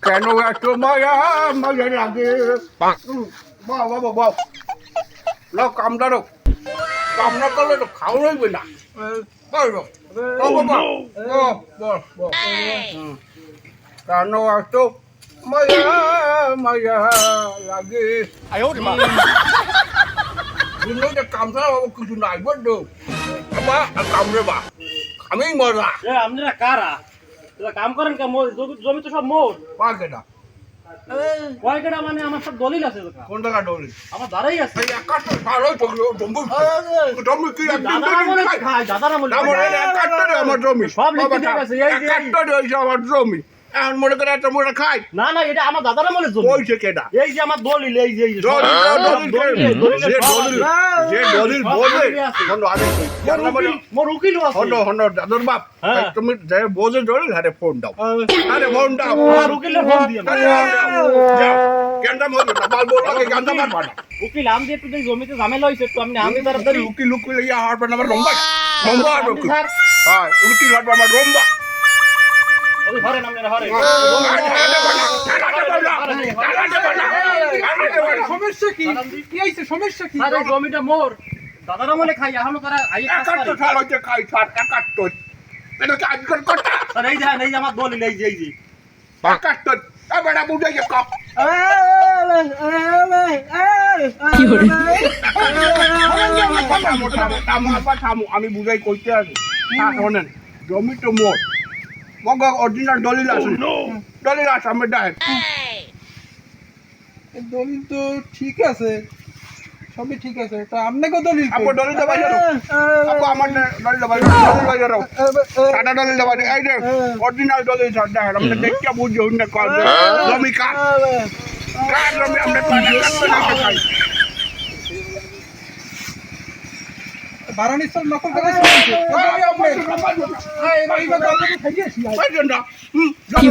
কেন এত মায়া মায়া লাগে বাহ বাবা বাহ লাও কামটা রো কাম না করলে তো খাওয়া হইবে না কেন এত মায়া মায়া লাগে কামটা কিছু নাই বলতো কামড়ে বা আমি মজা আপনারা কারা কাম করেন কে জমি তো সব মোর পাকেটা কয় কেটা মানে আমার সব দলিল আছে তো কোন টাকা ডলি আমার দাঁড়াই আছে এই একাত্তর সাল হয় জম্বু জম্বু কি দাদারা বলে খায় দাদারা বলে আমার জমি সব লিখে দিয়ে গেছে, এই যে- একাত্তর হয়েছে আমার জমি এখন মনে করে একটা মনে খাই না না এটা আমার দাদারা বলে জমি কইছে কেটা এই যে আমার দলিল এই যে যে দলিল বলবে মোর উকিল আছে হন্ড দাদুর বাপ হ্যাঁ। তুমি যে বোঝে দলিল আরে ফোন দাও আরে ফোন দাও আর উকিলের ফোন দিয়ে গেন্দা মতো না বাল বল লাগে গেন্দা মারবা না উকিল আম দিয়ে একটু দেখি জমিতে ঝামেলা হয়েছে একটু আপনি আমি তাড়াতাড়ি উকিল উকিল ইয়া হারবে না আমার রম্বা রম্বা আর উকিল স্যার হ্যাঁ উকিল হারবে আমার রম্বা ওই হরেন আপনারা হরেন সমস্যা কি কি হইছে সমস্যা কি স্যার এই জমিটা মোর দাদারা বলে খাই এখনো তারা আই একাত্তর সাল হচ্ছে খাই স্যার একাত্তর এটা কি আজকাল কথা স্যার এই দেখেন এই যে আমার দলিল এই যে একাত্তর এবারে বুঝে যে কপ আমি বুঝাই কইতে আছি শোনেন জমি তো মোর মগ অরিজিনাল দলিল আছে দলিল আছে আমি ডাইরেক্ট দলিল তো ঠিক আছে সবই ঠিক আছে তা আপনাকে দলিল আপু দলিল দেবা আপু আমার দলিল দেবা দলিল টাটা দলিল দেবা এই যে অরিজিনাল দলিল আছে দেখেন আমরা দেখতে বুঝি হইনা কল জমি কার জমি আমরা খাই বারানি সব নকল করে কি